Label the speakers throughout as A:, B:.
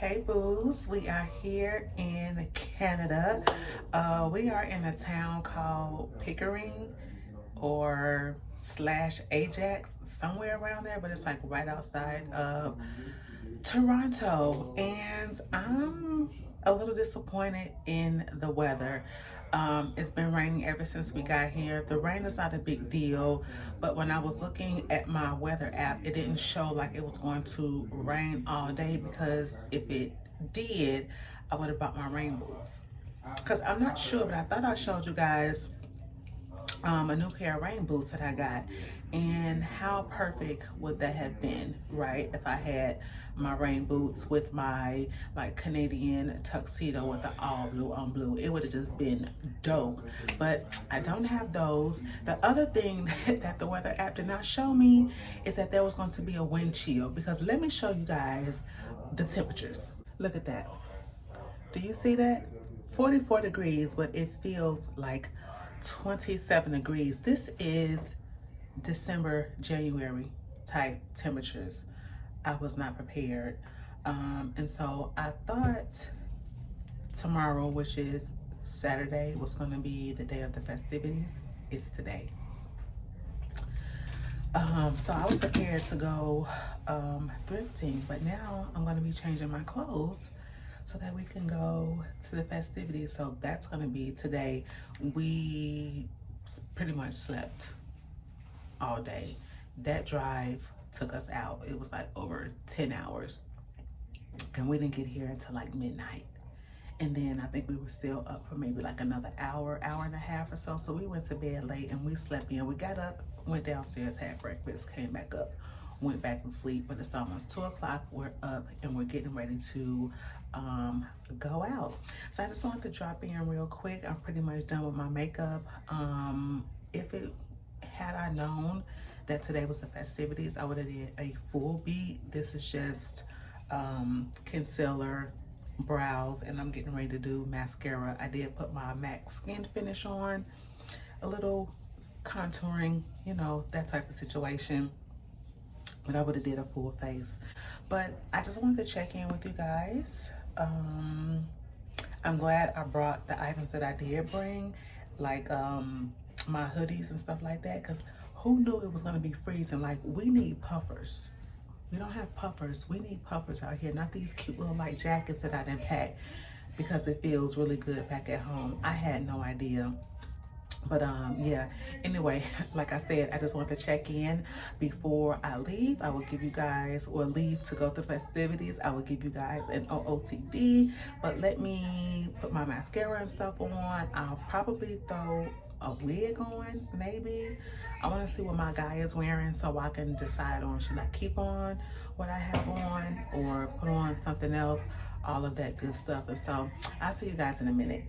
A: Hey Boos, we are here in Canada. We are in a town called Pickering or slash Ajax, somewhere around there, but it's like right outside of Toronto. And I'm a little disappointed in the weather. It's been raining ever since we got here. The rain is not a big deal, but when I was looking at my weather app, it didn't show like it was going to rain all day, because if it did, I would have bought my rain boots. Because I'm not sure, but I thought I showed you guys a new pair of rain boots that I got. And how perfect would that have been, right? If I had my rain boots with my like Canadian tuxedo with the all blue on blue, it would have just been dope. But I don't have those. The other thing that the weather app did not show me is that there was going to be a wind chill, because let me show you guys the temperatures. Look at that. Do you see that? 44 degrees, but it feels like 27 degrees. This is December, January type temperatures. I was not prepared. And so I thought tomorrow, which is Saturday, was going to be the day of the festivities. It's today. So I was prepared to go thrifting, but now I'm going to be changing my clothes so that we can go to the festivities. So that's going to be today. We pretty much slept all day. That drive took us out. It was like over 10 hours. And we didn't get here until like midnight. And then I think we were still up for maybe like another hour, hour and a half or so. So we went to bed late and we slept in. We got up, went downstairs, had breakfast, came back up, went back to sleep. But it's almost 2 o'clock. We're up and we're getting ready to go out. So I just wanted to drop in real quick. I'm pretty much done with my makeup. If it had I known that today was the festivities, I would have did a full beat. This is just concealer, brows, and I'm getting ready to do mascara. I did put my MAC skin finish on, a little contouring, you know, that type of situation. But I would have did a full face. But I just wanted to check in with you guys. I'm glad I brought the items that I did bring, like my hoodies and stuff like that, because who knew it was going to be freezing? Like, we need puffers. We don't have puffers. We need puffers out here, not these cute little light jackets that I didn't pack, because it feels really good back at home. I had no idea. But yeah, anyway, like I said, I just want to check in before I leave. I will give you guys, or leave to go to festivities, I will give you guys an OOTD. But let me put my mascara and stuff on. I'll probably throw a wig on, maybe. I want to see what my guy is wearing so I can decide on, should I keep on what I have on or put on something else, all of that good stuff. And so I'll see you guys in a minute.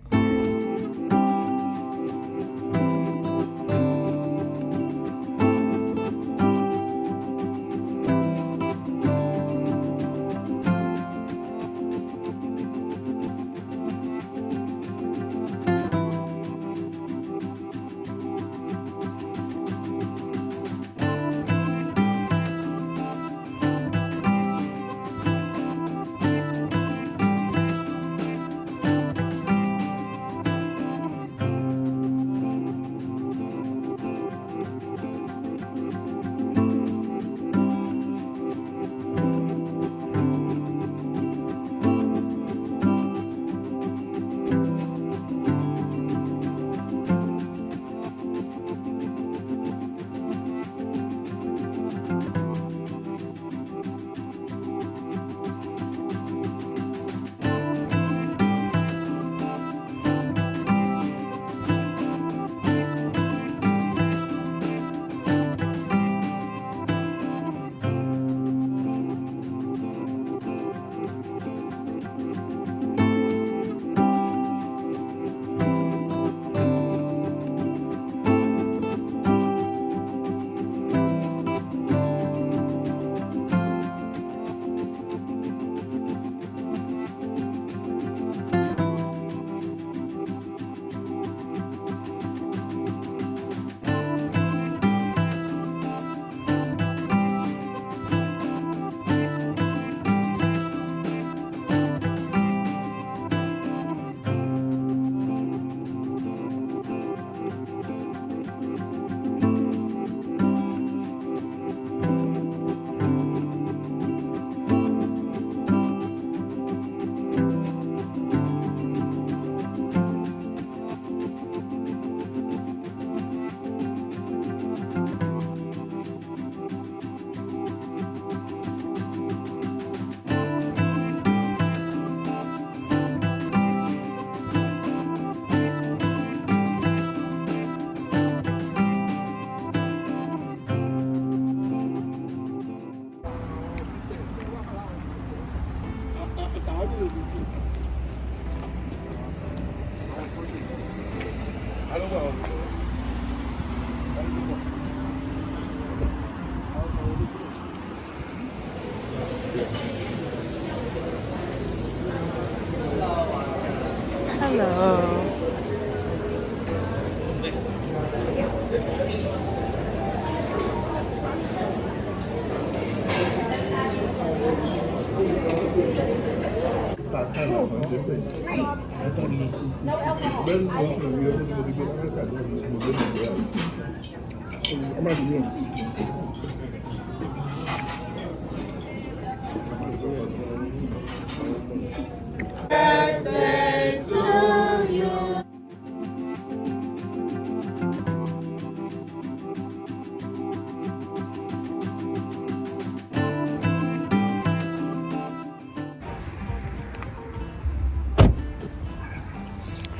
A: Hello.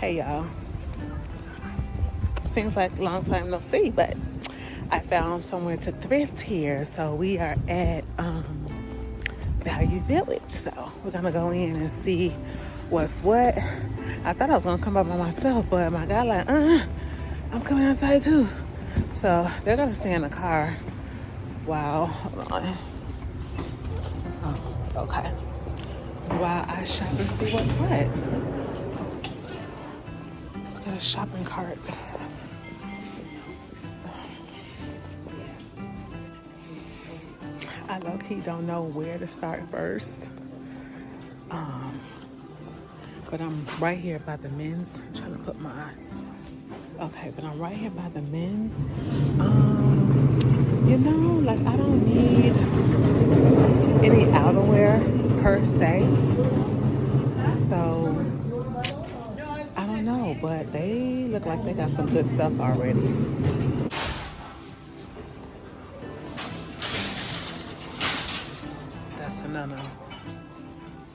A: Hey y'all. Seems like a long time no see, but I found somewhere to thrift here. So we are at Value Village. So we're gonna go in and see what's what. I thought I was gonna come up by myself, but my guy like, I'm coming outside too. So they're gonna stay in the car. Wow, hold on. Oh, okay. While I shop and see what's what. Let's get a shopping cart. I low-key don't know where to start first. But I'm right here by the men's. I'm trying to put my... Okay, but I'm right here by the men's. You know, like I don't need any outerwear per se. So, I don't know, but they look like they got some good stuff already. That's another.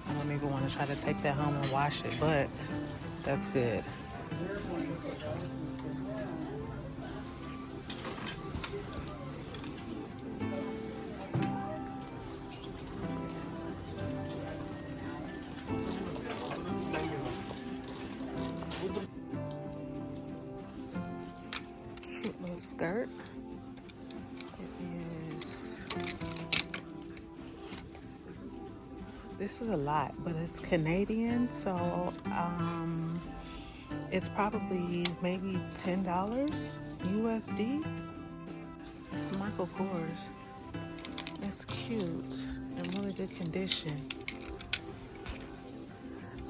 A: I don't even want to try to take that home and wash it, but that's good. Cute little skirt. It is. This is a lot, but it's Canadian, so it's probably maybe $10 USD. It's Michael Kors. It's cute in really good condition.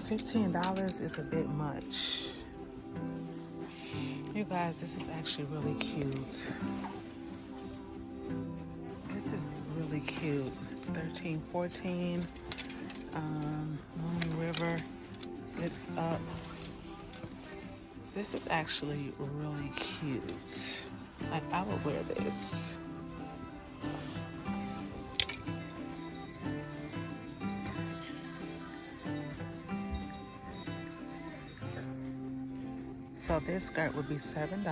A: $15 is a bit much. You guys, this is actually really cute. This is really cute. 1314. Moon River. Zips up. This is actually really cute. Like, I would wear this. So this skirt would be $7.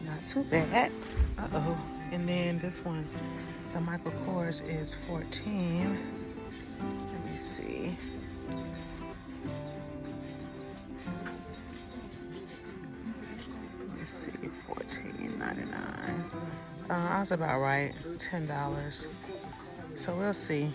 A: Not too bad. Uh-oh. And then this one, the Michael Kors, is $14. Let me see. Let me see, $14.99. I was about right, $10. So we'll see.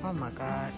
A: Oh my God.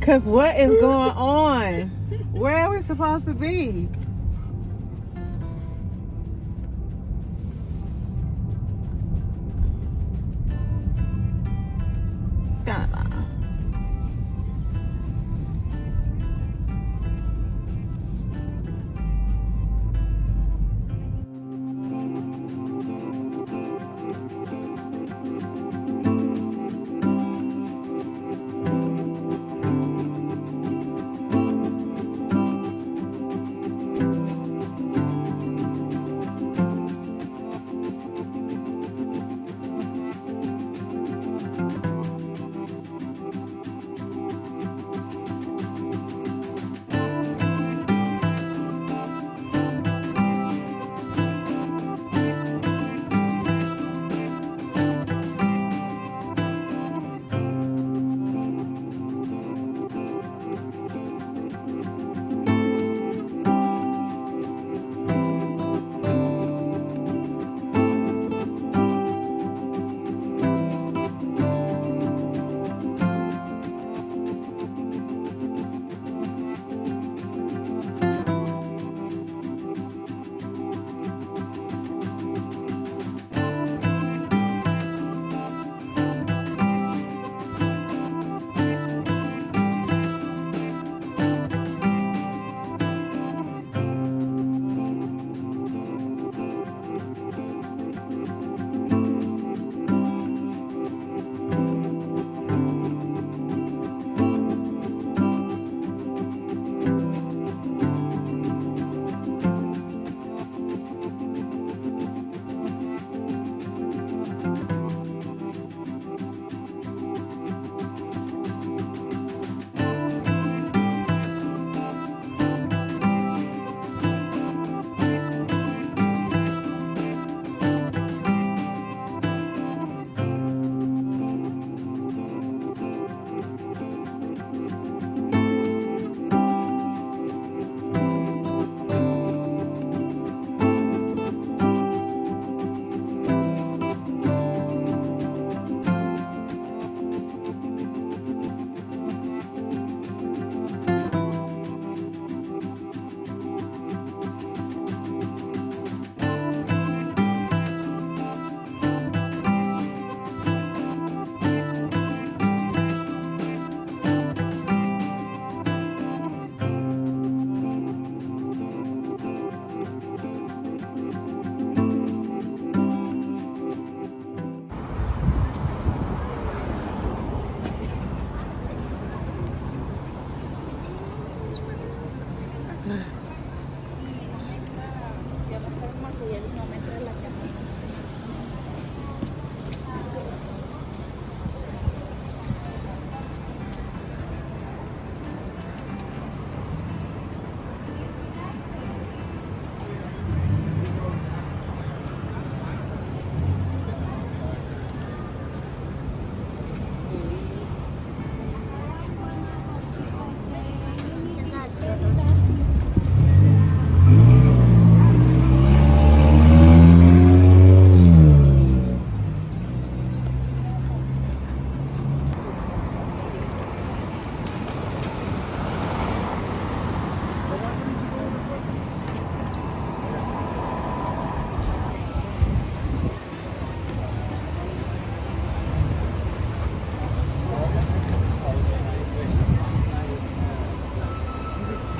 A: Cause what is going on? Where are we supposed to be?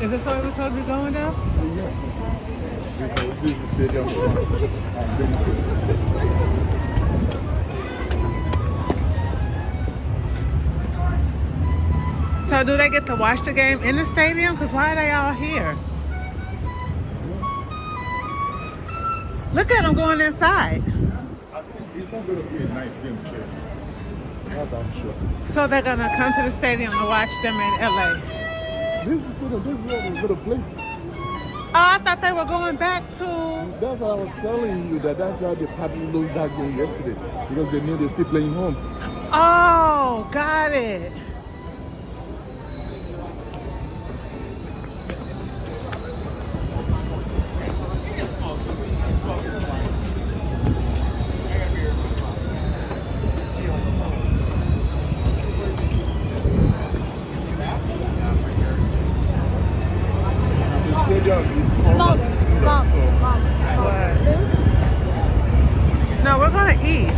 A: Is this where we're supposed to be going now?
B: Yeah. Because this is the stadium.
A: So do they get to watch the game in the stadium? Because why are they all here? Look at them going inside.
B: It's not going to be a nice game, sure. That's I'm sure.
A: So they're going to come to the stadium to watch them in LA.
B: This is where we're going to play.
A: Oh, I thought they were going back to...
B: That's what I was telling you, that's why they probably lost that game yesterday. Because they knew they're still playing home.
A: Oh, got it. No, we're gonna eat.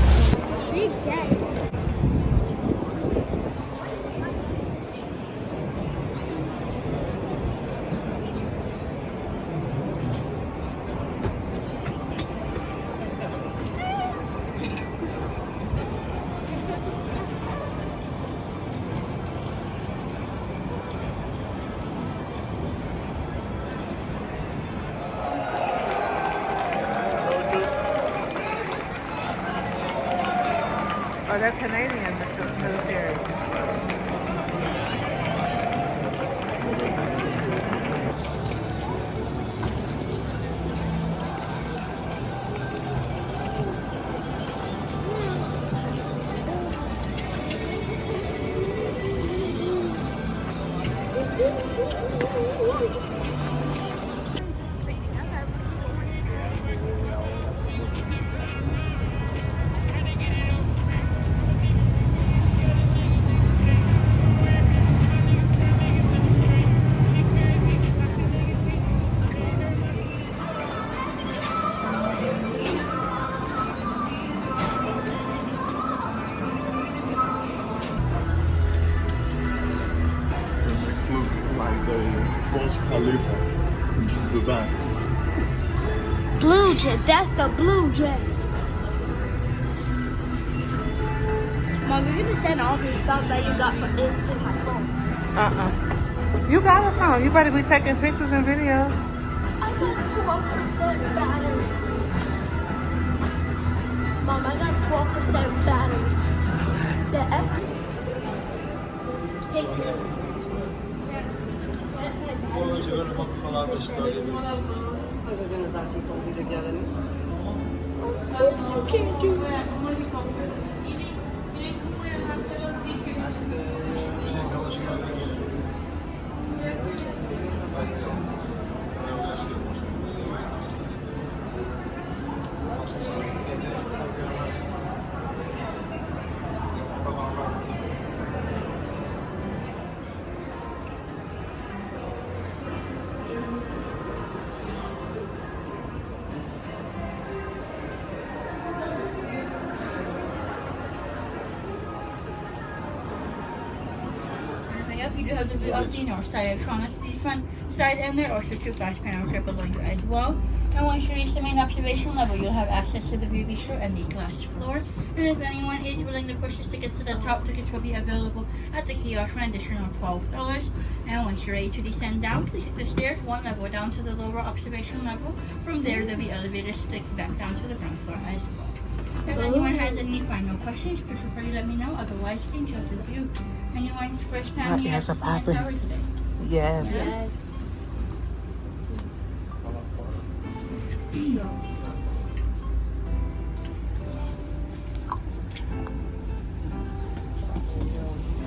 A: Oh, they're Canadian military.
C: Blue Jay, that's the Blue Jay. Mom, you're gonna send all this stuff that you got into my phone.
A: You got a phone. You better be taking pictures and videos.
C: I got 12% battery. Mom, I got 12% battery. The F. Hey, Siri. Set my battery to 60%. Yes, you can't do that.
D: You do have the blue Austin or side electronics, the front side end there, or secure flash panel right below your edge wall. And once you reach the main observation level, you'll have access to the view bistro and the glass floor. And if anyone is willing to purchase tickets to the top, tickets will be available at the kiosk for an additional $12. And once you're ready to descend down, please hit the stairs one level down to the lower observation level. From there, there'll be elevators to take you back down to the ground floor as well. If anyone has any final questions, please feel free to let me know. Otherwise, enjoy the view. Anyone's first time here at the tower today?
A: Yes.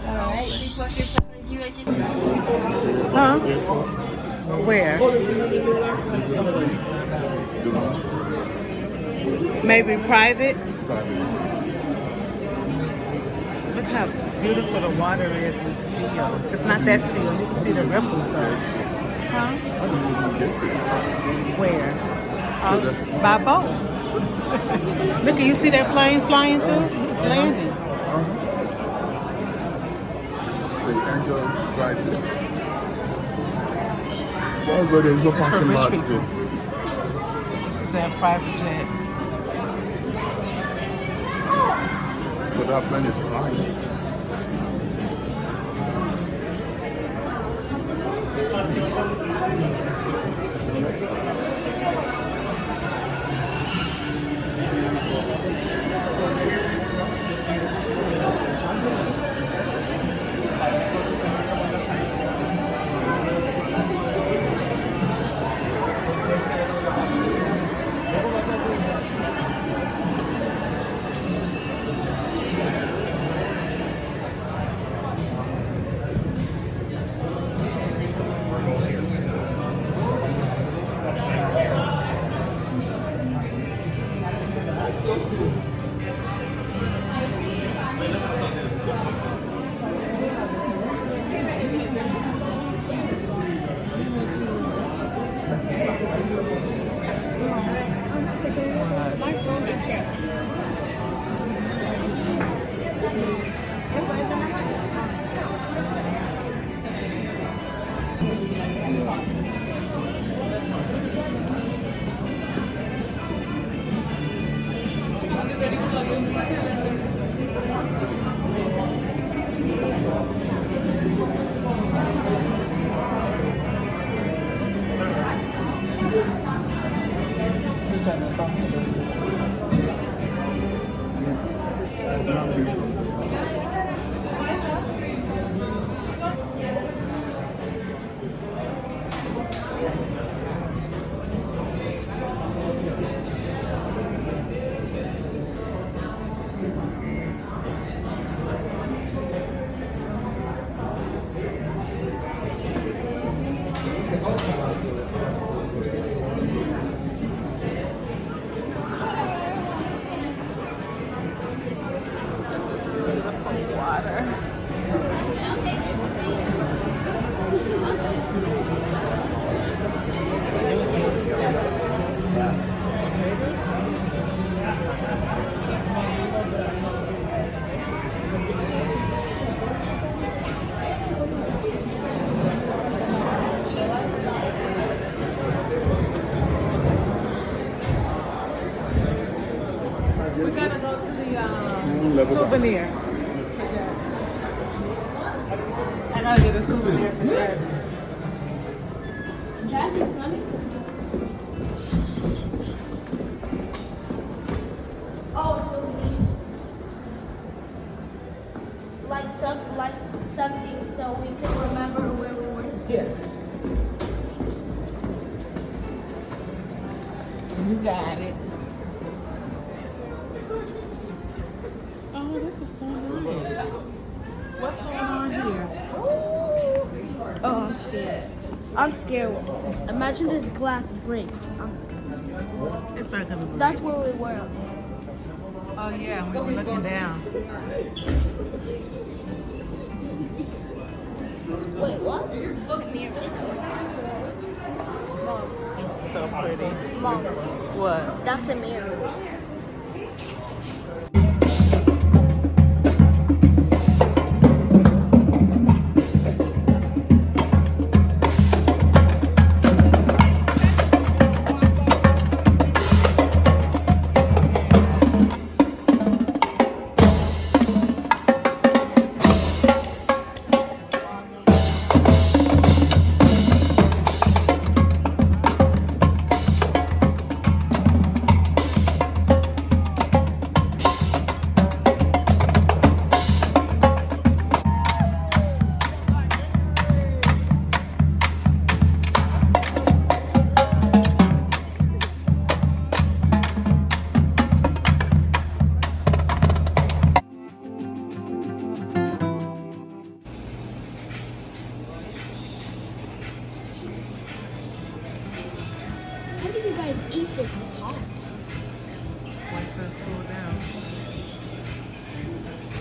D: Alright, please watch yourself as you exit.
A: Huh? Where? Maybe private? Look how beautiful the water is and still. It's not that still. You can see the ripples though. Huh? Where? By boat. Look, you see that plane flying through? It's landing.
B: So you can just drive it. That's why there's no parking
A: Rich
B: lot
A: people.
B: there.
A: This is that private jet.
B: But that plane is flying.
A: We gotta go to the souvenir. I gotta get a souvenir for Jazzy.
C: Jazzy's coming. Oh, souvenir. Like something so we can remember where we were.
A: Yes. You got it. Oh, this is so nice. What's going on here? Ooh.
C: Oh, I'm scared. I'm scared. Imagine this glass breaks.
A: It's not gonna be.
C: That's where we were.
A: Oh yeah, we were looking down.
C: Wait, what?
A: It's so pretty.
C: Mom,
A: What?
C: that's a mirror.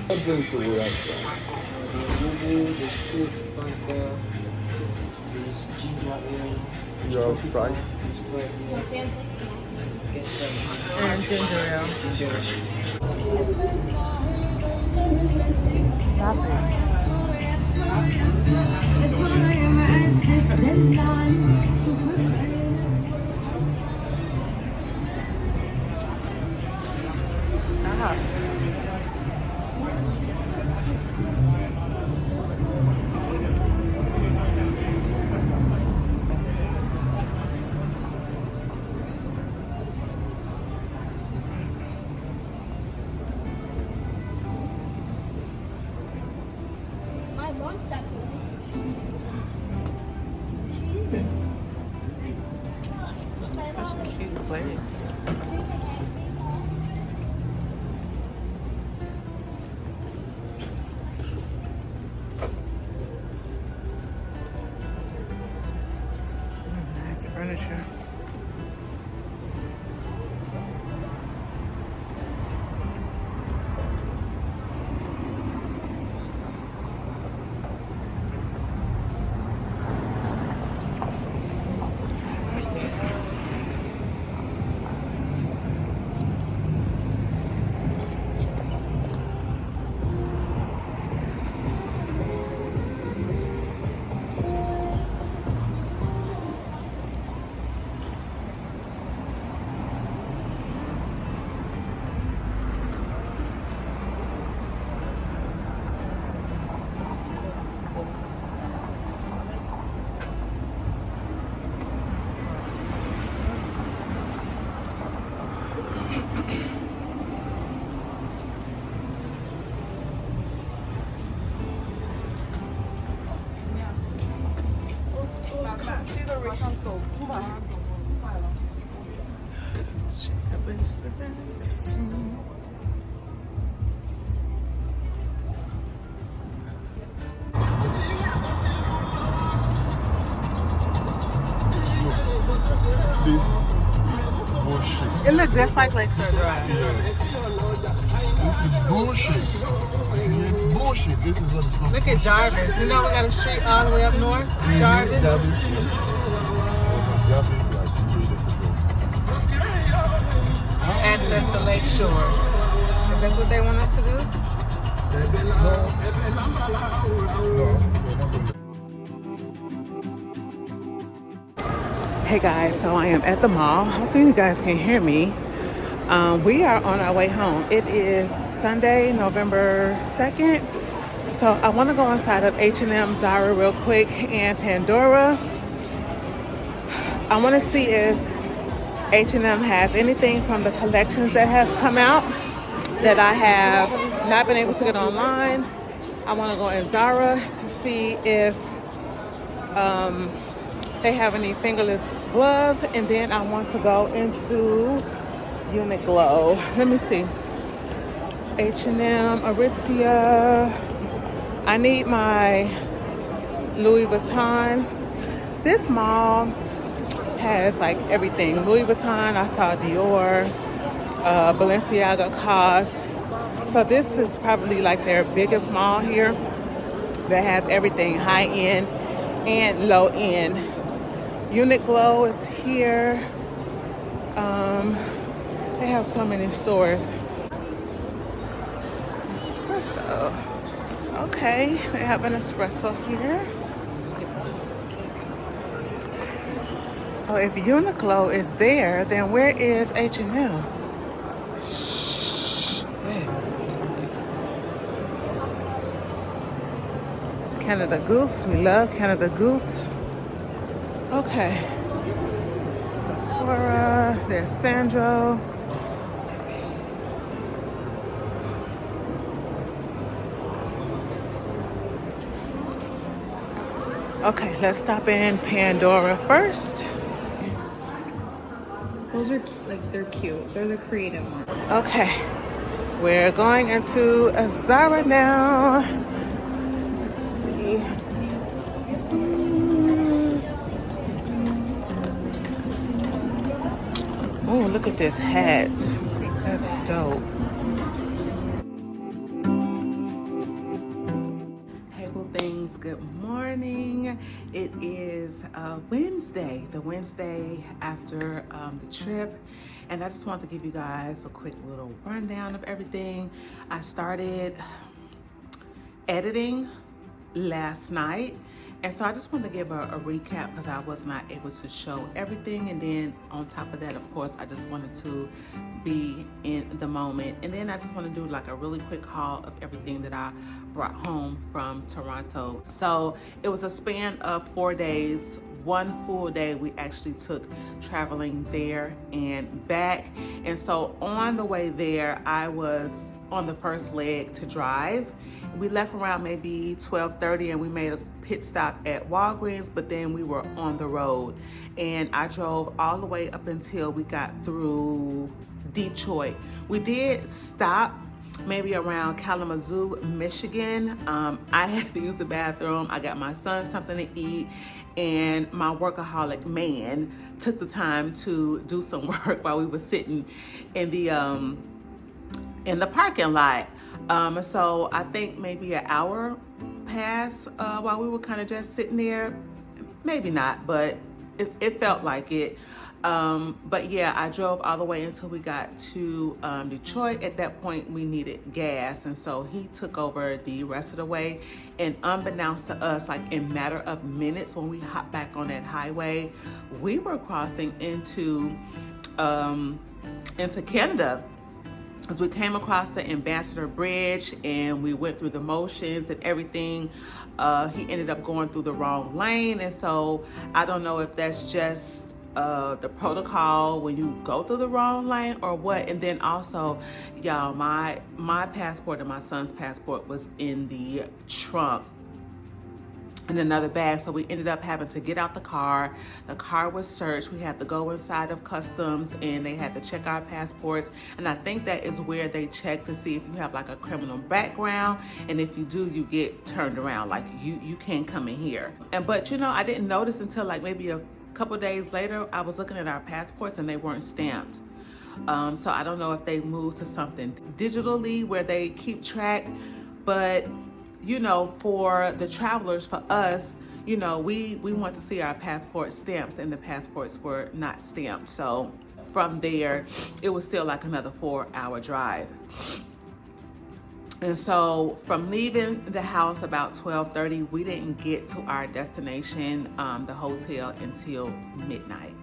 B: What drinks do we have?
E: Boo, there's Coke, Fanta, there's ginger ale,
B: You have Sprite?
E: Sprite, yes, Sprite.
A: And ginger ale.
E: Ginger ale.
A: Stop it. Stop.
C: My mom stepped
A: Such a cute place. Nice furniture.
B: This is bullshit.
A: It looks just like Lakeshore Drive.
B: This is bullshit. It's bullshit. This is what it's called.
A: Look at Jarvis. You know we got a street all the way up north? Jarvis.
B: Jarvis. Jarvis, like, you really need to go.
A: Access to Lakeshore. Is that what they want us to do?
B: No, we're not going to.
A: Hey guys, so I am at the mall. Hopefully you guys can hear me. We are on our way home. It is Sunday, November 2nd. So I want to go inside of H&M, Zara real quick, and Pandora. I want to see if H&M has anything from the collections that has come out that I have not been able to get online. I want to go in Zara to see if they have any fingerless gloves, and then I want to go into Uniqlo. Let me see. H&M, Aritzia. I need my Louis Vuitton. This mall has like everything. Louis Vuitton, I saw Dior, Balenciaga, COS. So this is probably like their biggest mall here that has everything high end and low end. Uniqlo is here. They have so many stores. Espresso. Okay, they have an espresso here. So if Uniqlo is there, then where is H&M? Canada Goose, we love Canada Goose. Okay. Sephora, there's Sandro. Okay, let's stop in Pandora first.
F: Those are like they're cute. They're the creative ones.
A: Okay, we're going into a Zara now. Let's see. Oh, look at this hat. That's dope. everyone. It is Wednesday, the Wednesday after the trip, and I just want to give you guys a quick little rundown of everything. I started editing last night, and so I just want to give a recap because I was not able to show everything. And then on top of that, of course, I just wanted to be in the moment. And then I just want to do like a really quick haul of everything that I brought home from Toronto. So it was a span of 4 days. One full day we actually took traveling there and back. And so on the way there, I was on the first leg to drive. We left around maybe 12:30 and we made a pit stop at Walgreens, but then we were on the road. And I drove all the way up until we got through Detroit. We did stop maybe around Kalamazoo, Michigan. I had to use the bathroom. I got my son something to eat, and my workaholic man took the time to do some work while we were sitting in the parking lot. So I think maybe an hour passed while we were kind of just sitting there. Maybe not, but it felt like it. But yeah, I drove all the way until we got to Detroit. At that point, we needed gas, and so he took over the rest of the way. And unbeknownst to us, like in a matter of minutes, when we hopped back on that highway, we were crossing into Canada. As we came across the Ambassador Bridge and we went through the motions and everything, he ended up going through the wrong lane. And so I don't know if that's just the protocol when you go through the wrong lane or what. And then also, y'all, my passport and my son's passport was in the trunk in another bag. So we ended up having to get out the car. The car was searched. We had to go inside of customs and they had to check our passports. And I think that is where they check to see if you have like a criminal background. And if you do, you get turned around. Like you can't come in here. But you know, I didn't notice until like maybe a couple days later, I was looking at our passports and they weren't stamped. So I don't know if they moved to something digitally where they keep track, but you know, for the travelers, for us, you know, we want to see our passport stamps, and the passports were not stamped. So from there, it was still like another 4-hour drive. And so from leaving the house about 12:30, we didn't get to our destination, the hotel, until midnight.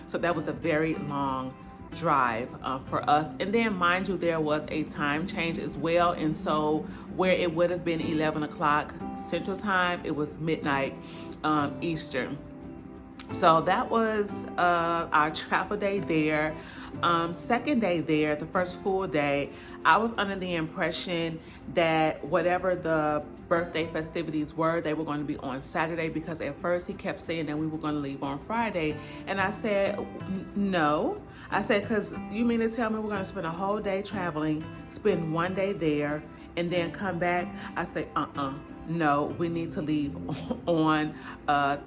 A: So that was a very long drive for us. And then mind you, there was a time change as well. And so where it would have been 11 o'clock Central Time, it was midnight Eastern. So that was our travel day there. Second day there, the first full day, I was under the impression that whatever the birthday festivities were, they were going to be on Saturday, because at first he kept saying that we were going to leave on Friday. And I said, no. I said, because you mean to tell me we're going to spend a whole day traveling, spend one day there, and then come back? I said, no, we need to leave on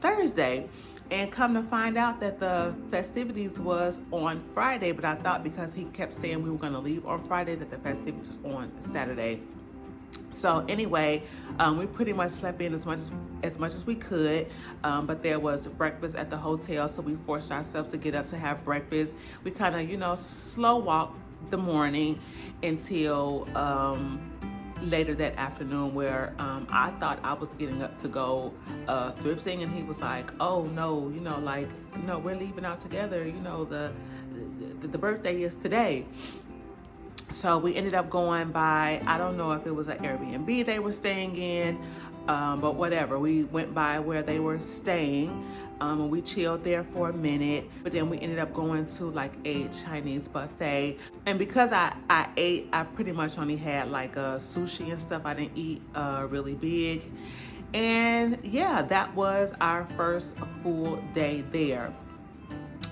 A: Thursday. And come to find out that the festivities was on Friday, but I thought because he kept saying we were going to leave on Friday that the festivities was on Saturday. So anyway, we pretty much slept in as much as we could, but there was breakfast at the hotel, so we forced ourselves to get up to have breakfast. We kind of, you know, slow walked the morning until later that afternoon, where I thought I was getting up to go thrifting, and he was like, oh no, you know, like, no, we're leaving out together, you know, the birthday is today. So we ended up going by, I don't know if it was an Airbnb they were staying in, but whatever. We went by where they were staying, and we chilled there for a minute. But then we ended up going to like a Chinese buffet. And because I ate, I pretty much only had like sushi and stuff. I didn't eat really big. And yeah, that was our first full day there.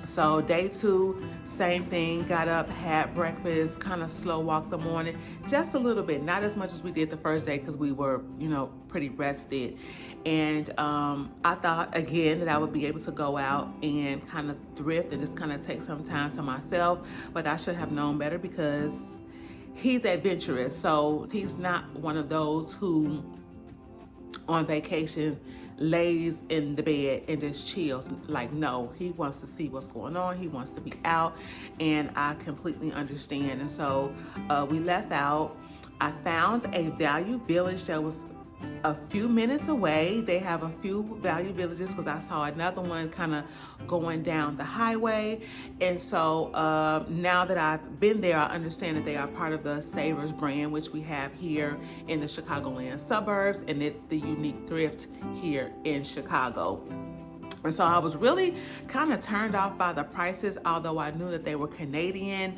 A: So day 2, same thing, got up, had breakfast, kind of slow walked the morning, just a little bit, not as much as we did the first day because we were, you know, pretty rested. And I thought again that I would be able to go out and kind of thrift and just kind of take some time to myself, but I should have known better because he's adventurous. So he's not one of those who on vacation lays in the bed and just chills. Like, no, he wants to see what's going on. He wants to be out, and I completely understand. And so we left out. I found a Value Village that was a few minutes away. They have a few Value Villages because I saw another one kind of going down the highway. And so now that I've been there, I understand that they are part of the Savers brand, which we have here in the Chicagoland suburbs, and it's the unique thrift here in Chicago. And so I was really kind of turned off by the prices, although I knew that they were Canadian.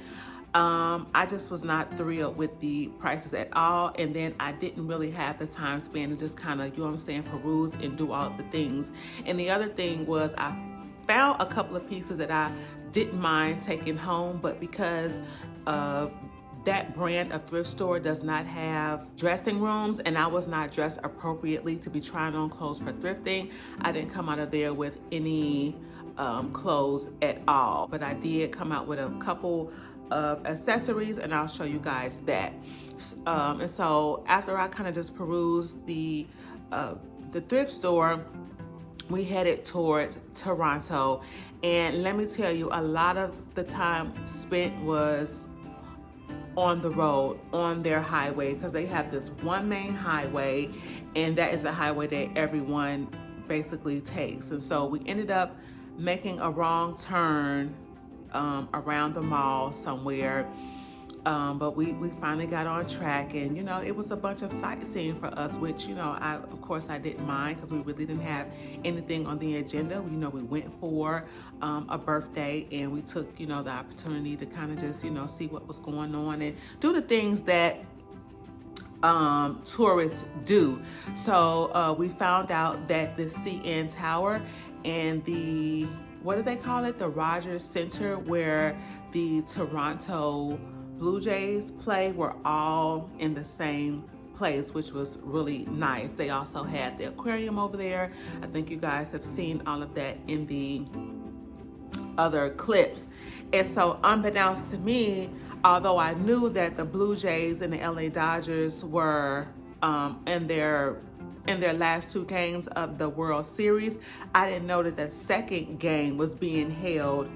A: I just was not thrilled with the prices at all. And then I didn't really have the time spent to just kind of, you know what I'm saying, peruse and do all of the things. And the other thing was I found a couple of pieces that I didn't mind taking home, but because that brand of thrift store does not have dressing rooms, and I was not dressed appropriately to be trying on clothes for thrifting, I didn't come out of there with any clothes at all. But I did come out with a couple of accessories, and I'll show you guys that. And so after I kind of just perused the thrift store, we headed towards Toronto. And let me tell you, a lot of the time spent was on the road, on their highway, because they have this one main highway, and that is a highway that everyone basically takes. And so we ended up making a wrong turn around the mall somewhere, but we finally got on track, and you know, it was a bunch of sightseeing for us, which, you know, of course I didn't mind, because we really didn't have anything on the agenda. You know, we went for a birthday, and we took, you know, the opportunity to kind of just, you know, see what was going on and do the things that tourists do. So we found out that the CN Tower and the, what do they call it, the Rogers Center, where the Toronto Blue Jays play, were all in the same place, which was really nice. They also had the aquarium over there. I think you guys have seen all of that in the other clips. And so unbeknownst to me, although I knew that the Blue Jays and the LA Dodgers were in their last two games of the World Series, I didn't know that the second game was being held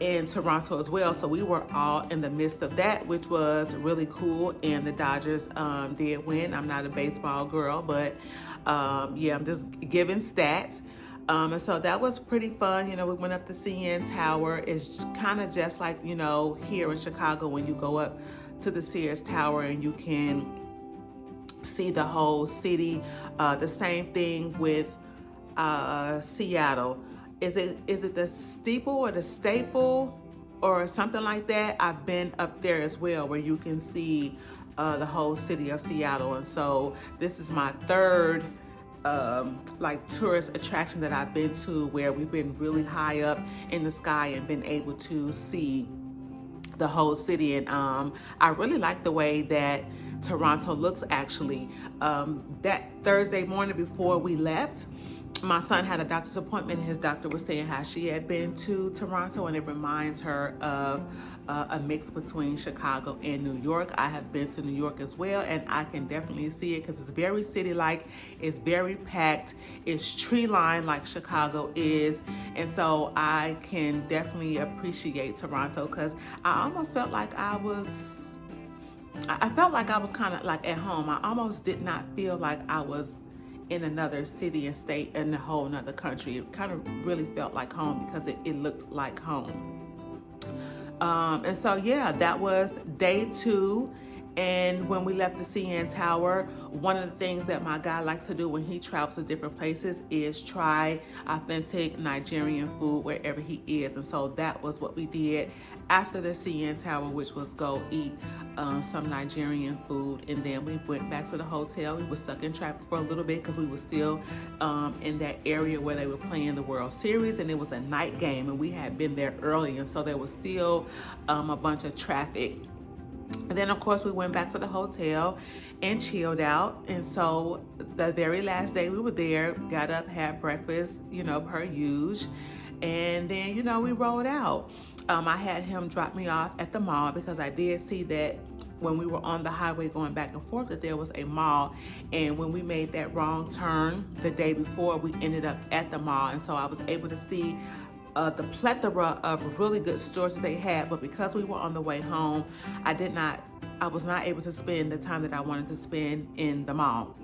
A: in Toronto as well. So we were all in the midst of that, which was really cool. And the Dodgers did win. I'm not a baseball girl, but yeah, I'm just giving stats. And so that was pretty fun. You know, we went up the CN Tower. It's kind of just like, you know, here in Chicago when you go up to the Sears Tower and you can see the whole city. The same thing with Seattle. Is it the steeple or the staple or something like that? I've been up there as well, where you can see the whole city of Seattle. And so this is my third like tourist attraction that I've been to, where we've been really high up in the sky and been able to see the whole city. And I really like the way that Toronto looks, actually. That Thursday morning before we left, my son had a doctor's appointment, and his doctor was saying how she had been to Toronto, and it reminds her of a mix between Chicago and New York. I have been to New York as well, and I can definitely see it, because it's very city-like, it's very packed, it's tree-lined like Chicago is. And so I can definitely appreciate Toronto, because I almost felt like I felt like I was kind of like at home. I almost did not feel like I was in another city and state in a whole nother country. It kind of really felt like home, because it looked like home. And so yeah, that was day 2. And when we left the CN Tower, one of the things that my guy likes to do when he travels to different places is try authentic Nigerian food wherever he is. And so that was what we did after the CN Tower, which was go eat some Nigerian food. And then we went back to the hotel. We were stuck in traffic for a little bit because we were still in that area where they were playing the World Series, and it was a night game, and we had been there early, and so there was still a bunch of traffic. And then, of course, we went back to the hotel and chilled out. And so the very last day we were there, got up, had breakfast, you know, per usual. And then, you know, we rolled out. I had him drop me off at the mall, because I did see that when we were on the highway going back and forth that there was a mall, and when we made that wrong turn the day before, we ended up at the mall. And so I was able to see the plethora of really good stores that they had, but because we were on the way home, I was not able to spend the time that I wanted to spend in the mall.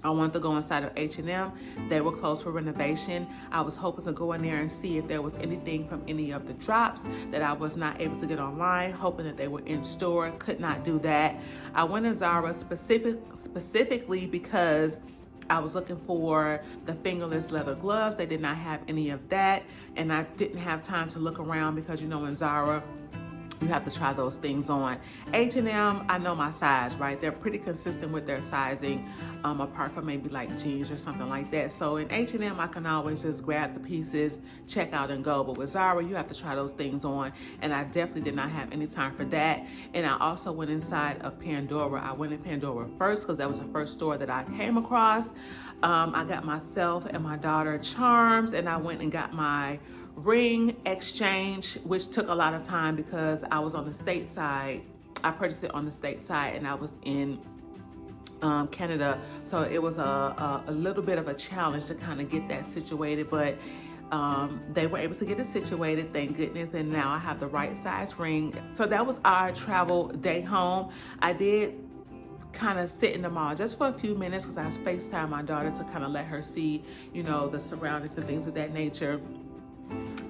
A: I wanted to go inside of H&M. They were closed for renovation. I was hoping to go in there and see if there was anything from any of the drops that I was not able to get online, hoping that they were in store. Could not do that. I went in Zara specifically because I was looking for the fingerless leather gloves. They did not have any of that, and I didn't have time to look around because, you know, in Zara, you have to try those things on. H&M, I know my size, right? They're pretty consistent with their sizing, apart from maybe like jeans or something like that. So in H&M, I can always just grab the pieces, check out and go. But with Zara, you have to try those things on. And I definitely did not have any time for that. And I also went inside of Pandora. I went in Pandora first because that was the first store that I came across. I got myself and my daughter charms, and I went and got my ring exchange, which took a lot of time because I was on the state side. I purchased it on the state side, and I was in Canada, so it was a little bit of a challenge to kind of get that situated, but they were able to get it situated, thank goodness, and now I have the right size ring. So that was our travel day home. I did kind of sit in the mall just for a few minutes because I FaceTimed my daughter to kind of let her see, you know, the surroundings and things of that nature.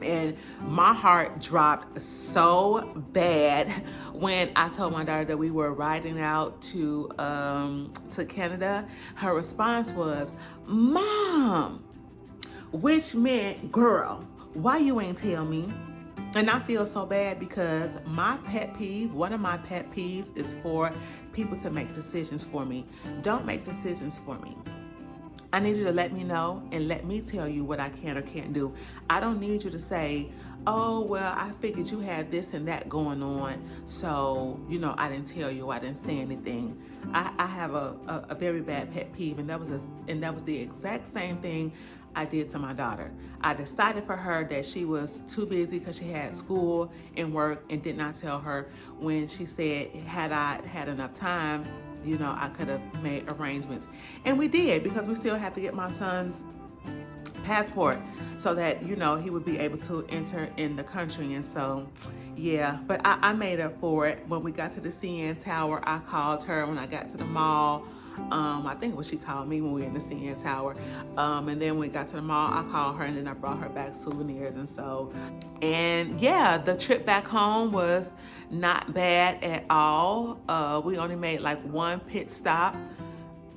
A: And my heart dropped so bad when I told my daughter that we were riding out to Canada. Her response was, "Mom," which meant, "Girl, why you ain't tell me?" And I feel so bad because my pet peeve, one of my pet peeves, is for people to make decisions for me. Don't make decisions for me. I need you to let me know and let me tell you what I can or can't do. I don't need you to say, "Oh, well, I figured you had this and that going on, so, you know, I didn't tell you, I didn't say anything." I have a very bad pet peeve, and that was the exact same thing I did to my daughter. I decided for her that she was too busy because she had school and work, and did not tell her when she said, had I had enough time, you know, I could have made arrangements. And we did, because we still have to get my son's passport so that, you know, he would be able to enter in the country. And so, yeah, but I made up for it. When we got to the CN Tower, I called her. When I got to the mall, I think it was she called me when we were in the CN Tower. And then when we got to the mall, I called her, and then I brought her back souvenirs. And yeah, the trip back home was not bad at all. We only made like one pit stop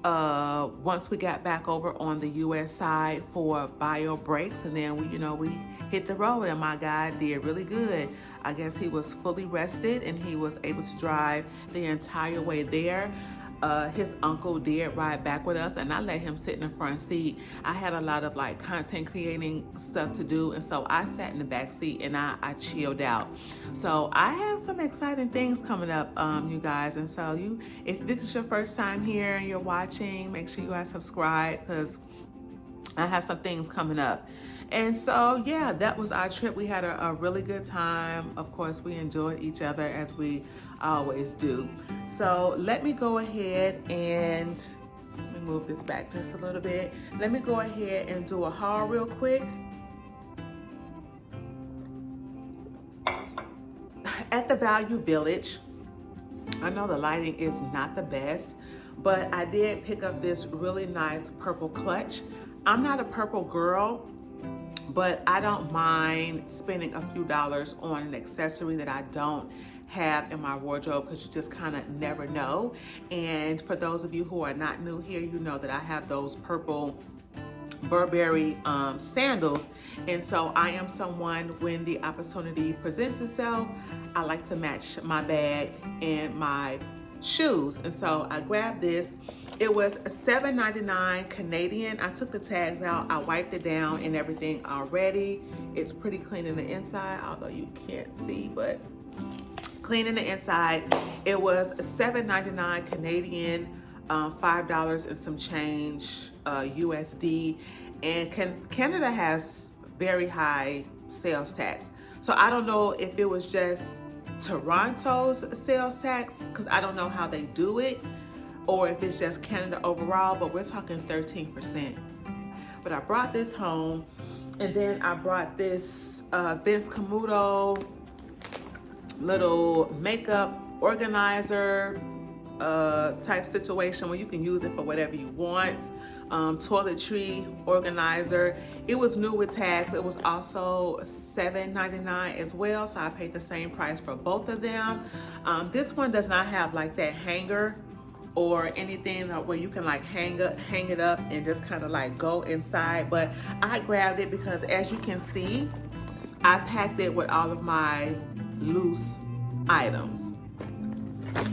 A: once we got back over on the US side for bio breaks, and then we hit the road, and my guy did really good. I guess he was fully rested and he was able to drive the entire way there. His uncle did ride back with us, and I let him sit in the front seat. I had a lot of like content creating stuff to do, and so I sat in the back seat and I chilled out. So I have some exciting things coming up, you guys. And so if this is your first time here and you're watching, make sure you guys subscribe, because I have some things coming up. And so, yeah, that was our trip. We had a really good time. Of course, we enjoyed each other, as we always do. So let me go ahead and let me move this back just a little bit. Let me go ahead and do a haul real quick. At the Value Village, I know the lighting is not the best, but I did pick up this really nice purple clutch. I'm not a purple girl, but I don't mind spending a few dollars on an accessory that I don't have in my wardrobe, because you just kind of never know. And for those of you who are not new here, you know that I have those purple Burberry sandals. And so I am someone, when the opportunity presents itself, I like to match my bag and my shoes. And so I grabbed this. It was $7.99 Canadian. I took the tags out. I wiped it down and everything already. It's pretty clean in the inside, although you can't see, but clean in the inside. It was $7.99 Canadian, $5 and some change USD. And Canada has very high sales tax. So I don't know if it was just Toronto's sales tax, because I don't know how they do it, or if it's just Canada overall, but we're talking 13%. But I brought this home, and then I brought this Vince Camuto little makeup organizer type situation where you can use it for whatever you want. Toiletry organizer. It was new with tax. It was also $7.99 as well, so I paid the same price for both of them. This one does not have like that hanger or anything where you can like hang it up and just kind of like go inside, but I grabbed it because, as you can see, I packed it with all of my loose items.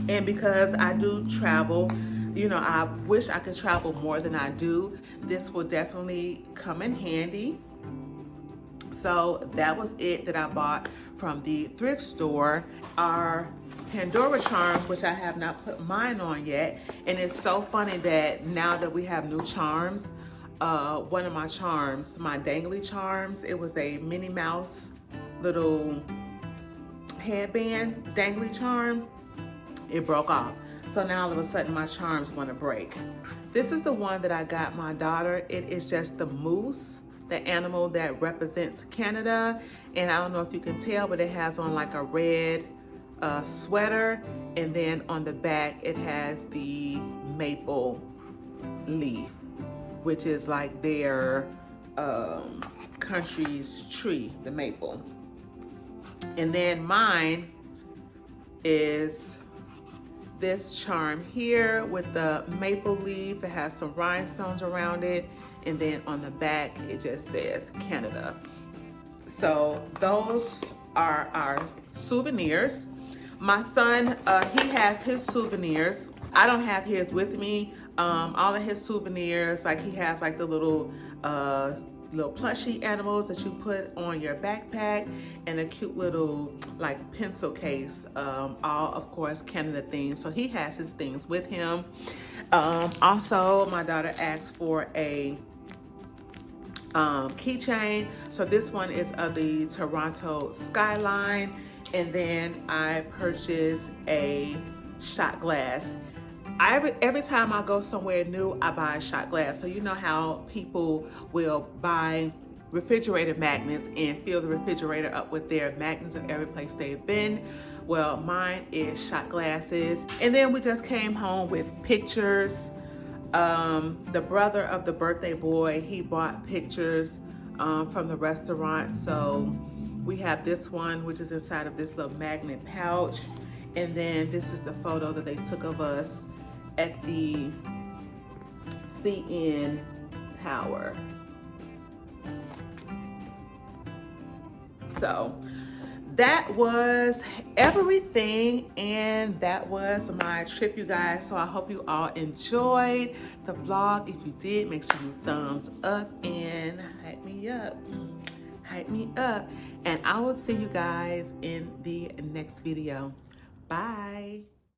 A: And because I do travel, you know, I wish I could travel more than I do, this will definitely come in handy. So that was it that I bought from the thrift store. Our Pandora charms, which I have not put mine on yet. And it's so funny that now that we have new charms, one of my charms, my dangly charms, it was a Minnie Mouse little headband dangly charm. It broke off. So now all of a sudden my charms want to break. This is the one that I got my daughter. It is just the moose, the animal that represents Canada. And I don't know if you can tell, but it has on like a red sweater, and then on the back it has the maple leaf, which is like their country's tree, the maple. And then mine is this charm here with the maple leaf. It has some rhinestones around it, and then on the back it just says Canada. So those are our souvenirs. My son, he has his souvenirs. I don't have his with me. All of his souvenirs, like he has like the little plushie animals that you put on your backpack, and a cute little like pencil case, all of course Canada themed. So he has his things with him. Also, my daughter asked for a keychain. So this one is of the Toronto skyline. And then I purchased a shot glass. Every time I go somewhere new, I buy a shot glass. So you know how people will buy refrigerator magnets and fill the refrigerator up with their magnets of every place they've been. Well, mine is shot glasses. And then we just came home with pictures. The brother of the birthday boy, he bought pictures from the restaurant. So we have this one, which is inside of this little magnet pouch. And then this is the photo that they took of us at the CN Tower. So that was everything, and that was my trip, you guys. So I hope you all enjoyed the vlog. If you did, make sure you thumbs up and hype me up. Hype me up. And I will see you guys in the next video. Bye.